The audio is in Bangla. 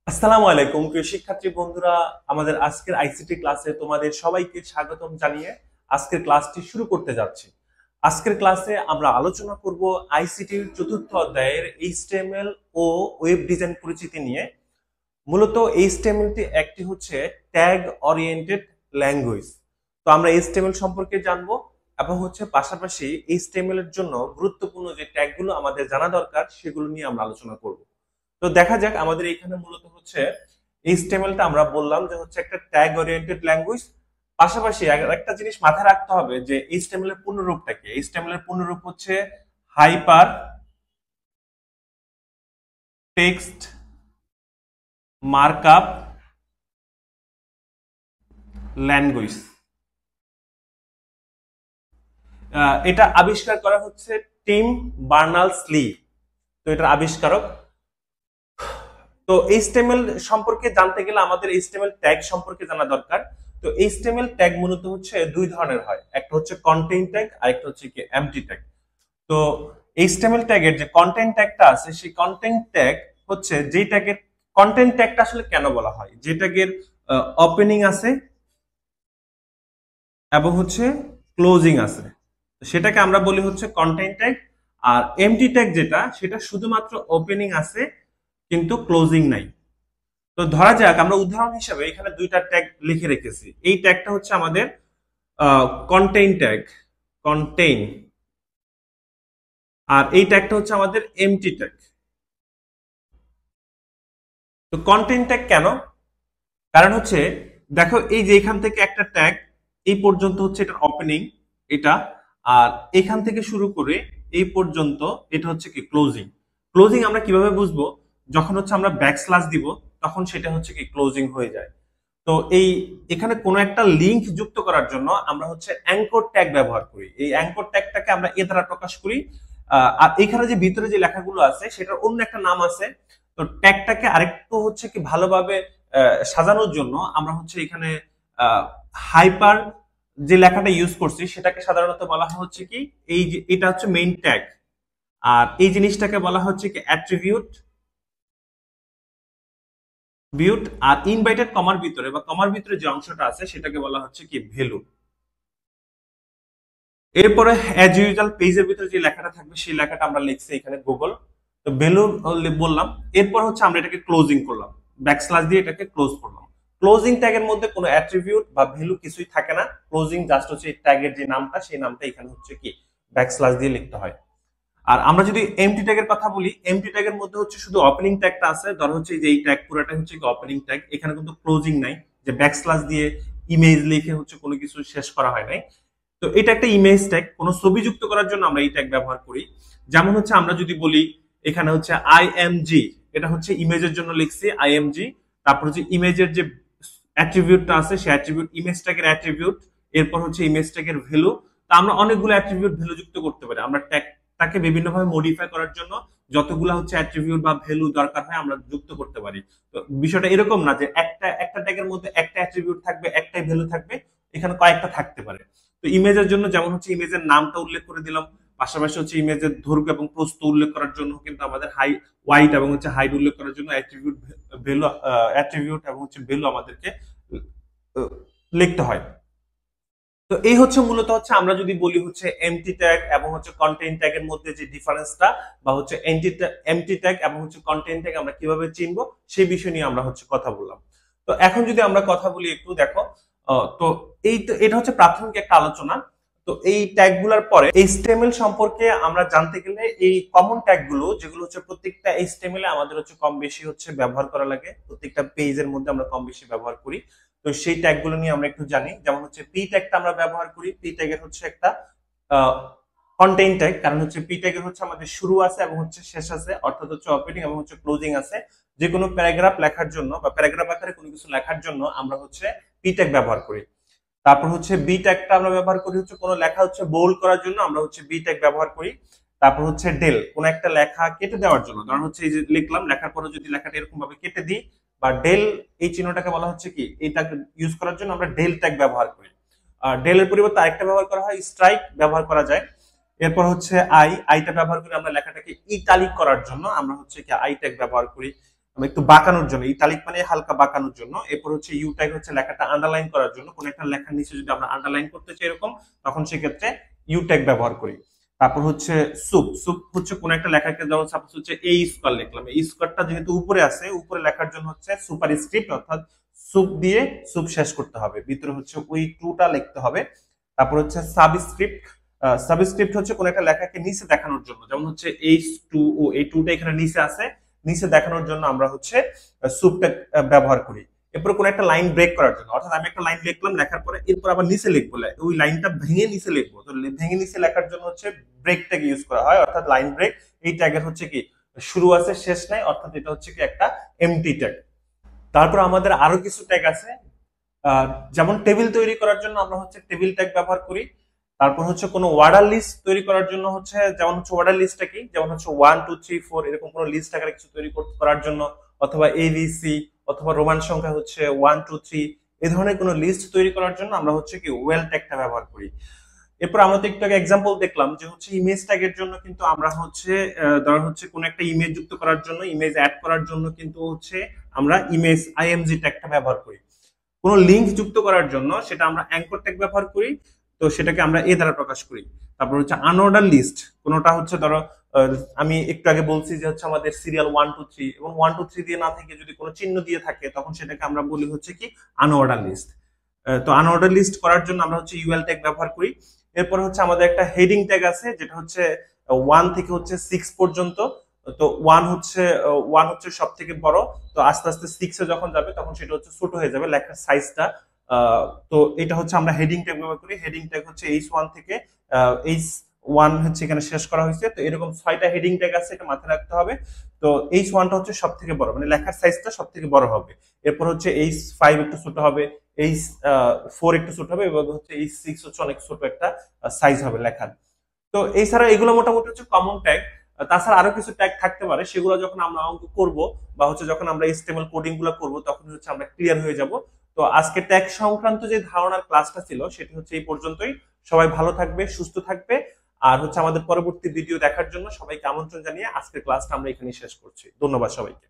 আসসালামু আলাইকুম প্রিয় শিক্ষার্থী বন্ধুরা। আমাদের আজকের আইসিটি ক্লাসে তোমাদের সবাইকে স্বাগতম জানিয়ে আজকের ক্লাসটি শুরু করতে যাচ্ছি। আজকের ক্লাসে আমরা আলোচনা করব আইসিটির চতুর্থ অধ্যায়ের এইচটিএমএল ও ওয়েব ডিজাইন পরিচিতি নিয়ে। মূলত এইচটিএমএলটি একটি হচ্ছে ট্যাগ ওরিয়েন্টেড ল্যাঙ্গুয়েজ। তো আমরা এইচটিএমএল সম্পর্কে জানবো এবং হচ্ছে পাশাপাশি এইচটিএমএল এর জন্য গুরুত্বপূর্ণ যে ট্যাগগুলো আমাদের জানা দরকার সেগুলো নিয়ে আমরা আলোচনা করব। তো দেখা যাক, আমাদের এখানে মূলত হচ্ছে এইচটিএমএলটা আমরা বললাম যে হচ্ছে একটা ট্যাগ ওরিয়েন্টেড ল্যাঙ্গুয়েজ। পাশাপাশি একটা জিনিস মাথায় রাখতে হবে যে এইচটিএমএল এর পূর্ণরূপটা কি। এইচটিএমএল এর পূর্ণরূপ হচ্ছে হাইপার টেক্সট মার্কআপ ল্যাঙ্গুয়েজ। এটা আবিষ্কার করা হচ্ছে টিম বার্নার্স-লি। তো এটার আবিষ্কারক। তো এইচটিএমএল সম্পর্কে জানতে গেলে আমাদের এইচটিএমএল ট্যাগ সম্পর্কে জানা দরকার। তো এইচটিএমএল ট্যাগ মূলত হচ্ছে দুই ধরনের হয়, একটা হচ্ছে কন্টেইন ট্যাগ আর একটা হচ্ছে কি এমটি ট্যাগ। তো এইচটিএমএল ট্যাগের যে কন্টেন্ট ট্যাগটা আছে সেই কন্টেন্ট ট্যাগ হচ্ছে যে ট্যাগের কন্টেন্ট ট্যাগটা আসলে কেন বলা হয়, যে ট্যাগের ওপেনিং আছে এবং হচ্ছে ক্লোজিং আছে সেটাকে আমরা বলি হচ্ছে কন্টেন্ট ট্যাগ। আর এমটি ট্যাগ যেটা, সেটা শুধুমাত্র ওপেনিং আছে কিন্তু ক্লোজিং নাই। তো ধরা যাক আমরা উদাহরণ হিসেবে এখানে দুইটা ট্যাগ লিখে রেখেছি। এই ট্যাগটা হচ্ছে আমাদের কন্টেইন ট্যাগ, কন্টেইন, আর এই ট্যাগটা হচ্ছে আমাদের এমটি ট্যাগ। তো কন্টেইন ট্যাগ কেন? কারণ হচ্ছে দেখো, এই যে এখান থেকে একটা ট্যাগ এই পর্যন্ত হচ্ছে এটার ওপেনিং এটা, আর এখান থেকে শুরু করে এই পর্যন্ত এটা হচ্ছে কি ক্লোজিং। ক্লোজিং আমরা কিভাবে বুঝবো? যখন হচ্ছে আমরা ব্যাকস্ল্যাশ দিব তখন সেটা হচ্ছে কি ক্লোজিং হয়ে যায়। তো এই এখানে কোনো একটা লিংক যুক্ত করার জন্য আমরা হচ্ছে অ্যাঙ্কর ট্যাগ ব্যবহার করি। এই অ্যাঙ্কর ট্যাগটাকে আমরা এ দ্বারা প্রকাশ করি। আর এখানে যে ভিতরে যে লেখাগুলো আছে সেটার অন্য একটা নাম আছে। তো ট্যাগটাকে আরেকটু হচ্ছে কি ভালোভাবে সাজানোর জন্য আমরা হচ্ছে এখানে হাইপার যে লেখাটা ইউজ করছি সেটাকে সাধারণত বলা হচ্ছে কি, এই যে এটা হচ্ছে মেইন ট্যাগ, আর এই জিনিসটাকে বলা হচ্ছে কি অ্যাট্রিবিউট বিউট, আর ইনভাইটেড কমার ভিতরে বা কমার ভিতরে যে অংশটা আছে সেটাকে বলা হচ্ছে কি ভ্যালু। এরপরে অ্যাজ ইউজুয়াল পেজের ভিতরে যে লেখাটা থাকবে সেই লেখাটা আমরা লিখছি এখানে গুগল। তো ভ্যালু বললাম। এরপর হচ্ছে আমরা এটাকে ক্লোজিং করলাম, ব্যাকস্ল্যাশ দিয়ে এটাকে ক্লোজ করলাম। ক্লোজিং ট্যাগের মধ্যে কোনো অ্যাট্রিবিউট বা ভ্যালু কিছুই থাকে না। ক্লোজিং জাস্ট হচ্ছে এই ট্যাগের যে নামটা সেই নামটা এখানে হচ্ছে কি ব্যাকস্ল্যাশ দিয়ে লিখতে হয়। আর আমরা যদি এমটি ট্যাগের কথা বলি, এমটি ট্যাগের মধ্যে হচ্ছে শুধু ওপেনিং ট্যাগটা আছে। ধর হচ্ছে যে এই ট্যাগ পুরোটা হচ্ছে কি ওপেনিং ট্যাগ, এখানে কিন্তু ক্লোজিং নাই, যে ব্যাকস্ল্যাশ দিয়ে ইমেজ লিখে হচ্ছে কোনো কিছু শেষ করা হয় নাই। তো এটা একটা ইমেজ ট্যাগ, কোনো ছবি যুক্ত করার জন্য আমরা এই ট্যাগ ব্যবহার করি। যেমন হচ্ছে আমরা যদি বলি এখানে হচ্ছে আইএমজি, এটা হচ্ছে ইমেজের জন্য লিখছি আইএমজি। তারপর হচ্ছে ইমেজের যে অ্যাট্রিবিউটটা আছে সেই অ্যাট্রিবিউট ইমেজ ট্যাগের অ্যাট্রিবিউট, এরপর হচ্ছে ইমেজ ট্যাগের ভ্যালু। তো আমরা অনেকগুলো অ্যাট্রিবিউট ভ্যালু যুক্ত করতে পারি। আমরা ট্যাগটাকে বিভিন্নভাবে মডিফাই করার জন্য যতগুলো হচ্ছে অ্যাট্রিবিউট বা ভ্যালু দরকার হয় আমরা যুক্ত করতে পারি। তো বিষয়টা এরকম না যে একটা একটা ট্যাগের মধ্যে একটা অ্যাট্রিবিউট থাকবে, একটাই ভ্যালু থাকবে, এখানে কয়েকটা থাকতে পারে। তো ইমেজের জন্য যেমন হচ্ছে ইমেজের নামটা উল্লেখ করে দিলাম, পাশাপাশি হচ্ছে ইমেজের দৈর্ঘ্য এবং প্রস্থ উল্লেখ করার জন্য কিন্তু আমাদের ওয়াইড এবং হচ্ছে হাইট উল্লেখ করার জন্য অ্যাট্রিবিউট ভ্যালু, অ্যাট্রিবিউট এবং হচ্ছে ভ্যালু আমাদেরকে লিখতে হয়। তো এই হচ্ছে মূলত হচ্ছে আমরা যদি বলি হচ্ছে এমটি ট্যাগ এবং হচ্ছে কন্টেন্ট ট্যাগের মধ্যে যে ডিফারেন্সটা, বা হচ্ছে এমটি ট্যাগ এবং হচ্ছে কন্টেন্ট ট্যাগ আমরা কিভাবে চিনবো সেই বিষয় নিয়ে আমরা হচ্ছে কথা বললাম। তো এখন যদি আমরা কথা বলি একটু দেখো, তো এটা হচ্ছে প্রাথমিক একটা আলোচনা। তো এই ট্যাগ গুলার পরে এইচটিএমএল সম্পর্কে আমরা জানতে গেলে এই কমন ট্যাগ গুলো যেগুলো হচ্ছে প্রত্যেকটা এইচটিএমএল এ আমাদের হচ্ছে কম বেশি হচ্ছে ব্যবহার করা লাগে, প্রত্যেকটা পেজের মধ্যে আমরা কম বেশি ব্যবহার করি। তো সেই ট্যাগ গুলো নিয়ে আমরা একটু জানি। যেমন হচ্ছে পি ট্যাগটা আমরা ব্যবহার করি। পি ট্যাগের হচ্ছে একটা কন্টেইন ট্যাগ, কারণ হচ্ছে পি ট্যাগের হচ্ছে আমাদের শুরু আছে এবং হচ্ছে শেষ আছে, অর্থাৎ হচ্ছে ওপেনিং এবং হচ্ছে ক্লোজিং আছে। যে কোনো প্যারাগ্রাফ লেখার জন্য বা প্যারাগ্রাফ আকারে কোনো কিছু লেখার জন্য আমরা হচ্ছে পি ট্যাগ ব্যবহার করি। তারপর হচ্ছে বি ট্যাগটা আমরা ব্যবহার করি হচ্ছে কোনো লেখা হচ্ছে বোল্ড করার জন্য, আমরা হচ্ছে বি ট্যাগ ব্যবহার করি। তারপর হচ্ছে ডেল, কোন একটা লেখা কেটে দেওয়ার জন্য, কারণ হচ্ছে এই যে লিখলাম লেখার পরে যদি লেখাটা এরকম ভাবে কেটে দিই বা ডেল এই চিহ্নটাকে বলা হচ্ছে কি, এইটাকে ইউজ করার জন্য আমরা ডেল ট্যাগ ব্যবহার করি। আর ডেলের পরিবর্তে আরেকটা ব্যবহার করা হয় স্ট্রাইক, ব্যবহার করা যায়। এরপর হচ্ছে আইটা ব্যবহার করি আমরা লেখাটাকে ইটালিক করার জন্য, আমরা হচ্ছে কি আই ট্যাগ ব্যবহার করি। একটু বাঁকানোর জন্য, ইটালিক মানে হালকা বাঁকানোর জন্য। এরপর হচ্ছে ইউ ট্যাগ হচ্ছে লেখাটা আন্ডারলাইন করার জন্য, কোন একটা লেখার নিচে যদি আমরা আন্ডারলাইন করতে চাই এরকম, তখন সেক্ষেত্রে ইউ ট্যাগ ব্যবহার করি। তারপর হচ্ছে সুপ, সুপ হচ্ছে কোন একটা লেখাকে, যেমন সাপোজ হচ্ছে এই স্কোয়ার লিখলাম, এই স্কোয়ারটা যেহেতু উপরে আছে, উপরে লেখার জন্য হচ্ছে সুপার স্ক্রিপ্ট, অর্থাৎ সুপ দিয়ে সুপ শেষ করতে হবে, ভিতরে হচ্ছে ওই টুটা লিখতে হবে। তারপর হচ্ছে সাবস্ক্রিপ্ট, সাবস্ক্রিপ্ট হচ্ছে কোন একটা লেখাকে নিচে দেখানোর জন্য, যেমন হচ্ছে এইচ টু ও, এই টুটা এখানে নিচে আছে, নিচে দেখানোর জন্য আমরা হচ্ছে সুপটা ব্যবহার করি। এরপর কোন একটা লাইন ব্রেক করার জন্য, অর্থাৎ আমি একটা লাইন লিখলাম, লেখার পরে এরপর আবার নিচে লিখবো, ওই লাইনটা ভেঙে নিচে লিখবো, তো ভেঙে নিচে লেখার জন্য হচ্ছে ব্রেক ট্যাগ ইউজ করা হয়, অর্থাৎ লাইন ব্রেক। এই ট্যাগের হচ্ছে কি শুরু আছে শেষ নাই, অর্থাৎ এটা হচ্ছে কি একটা এমটি ট্যাগ। তারপর আমাদের আরো কিছু ট্যাগ আছে, আহ, যেমন টেবিল তৈরি করার জন্য আমরা হচ্ছে টেবিল ট্যাগ ব্যবহার করি। তারপর হচ্ছে কোনো ওয়ার্ডার লিস্ট তৈরি করার জন্য হচ্ছে, যেমন হচ্ছে ওয়ার্ডার লিস্টটা কি, যেমন হচ্ছে 1 2 3 4 এরকম কোনো লিস্ট আকারে কিছু তৈরি করার জন্য, অথবা এবিসি, অথবা রোমান সংখ্যা হচ্ছে 1 2 3, এই ধরনের কোনো লিস্ট তৈরি করার জন্য আমরা হচ্ছে কি ওয়েল ট্যাগটা ব্যবহার করি। এরপর আমরা তো একটু আগে এক্সাম্পল দেখলাম যে হচ্ছে ইমেজ ট্যাগের জন্য কিন্তু আমরা হচ্ছে ধর হচ্ছে কোন একটা ইমেজ যুক্ত করার জন্য, ইমেজ অ্যাড করার জন্য কিন্তু হচ্ছে আমরা ইমেজ আইএমজি ট্যাগটা ব্যবহার করি। কোনো লিঙ্ক যুক্ত করার জন্য সেটা আমরা অ্যাঙ্কর ট্যাগ ব্যবহার করি, তো সেটাকে আমরা এ দ্বারা প্রকাশ করি। তারপর হচ্ছে আনঅর্ডার লিস্ট, কোনোটা হচ্ছে ধরো আমি একটু আগে বলছি যে হচ্ছে আমাদের সিরিয়াল 1 2 3, এবং 1 2 3 দিয়ে না থেকে যদি কোনো চিহ্ন দিয়ে থাকে, তখন সেটাকে আমরা বলি হচ্ছে কি আনঅর্ডার লিস্ট। তো আনঅর্ডার লিস্ট করার জন্য আমরা হচ্ছে ইউএল ট্যাগ ব্যবহার করি। এরপর হচ্ছে আমাদের একটা হেডিং ট্যাগ আছে, যেটা হচ্ছে 1 থেকে হচ্ছে 6 পর্যন্ত। তো ওয়ান হচ্ছে সব থেকে বড়, তো আস্তে আস্তে 6-এ যখন যাবে তখন সেটা হচ্ছে ছোট হয়ে যাবে লেখার সাইজটা। তো এটা হচ্ছে আমরা হেডিং ট্যাগ ব্যবহার করি। হেডিং ট্যাগ হচ্ছে H1 থেকে H1 হচ্ছে এখানে শেষ করা হয়েছে, তো এরকম 6টা হেডিং ট্যাগ আছে, এটা মাথায় রাখতে হবে। তো H1টা হচ্ছে সব থেকে বড়, মানে লেখার সাইজটা সব থেকে বড় হবে। এরপর হচ্ছে H5 একটু ছোট হবে, H4 একটু ছোট হবে, এবং হচ্ছে H6 হচ্ছে অনেক ছোট একটা সাইজ হবে লেখার। তো এছাড়া এগুলো মোটামুটি হচ্ছে কমন ট্যাগ। তাছাড়া আরো কিছু ট্যাগ থাকতে পারে, সেগুলো যখন আমরা অঙ্ক করব বা হচ্ছে যখন আমরা HTML কোডিং গুলো করবো, তখন হচ্ছে আমরা ক্লিয়ার হয়ে যাব। তো আজকে ট্যাগ সংক্রান্ত যে ধারণার ক্লাসটা ছিল সেটি হচ্ছে এই পর্যন্তই। সবাই ভালো থাকবে, সুস্থ থাকবে, আর হচ্ছে আমাদের পরবর্তী ভিডিও দেখার জন্য সবাইকে আমন্ত্রণ জানিয়ে আজকের ক্লাসটা আমরা এখানেই শেষ করছি। ধন্যবাদ সবাইকে।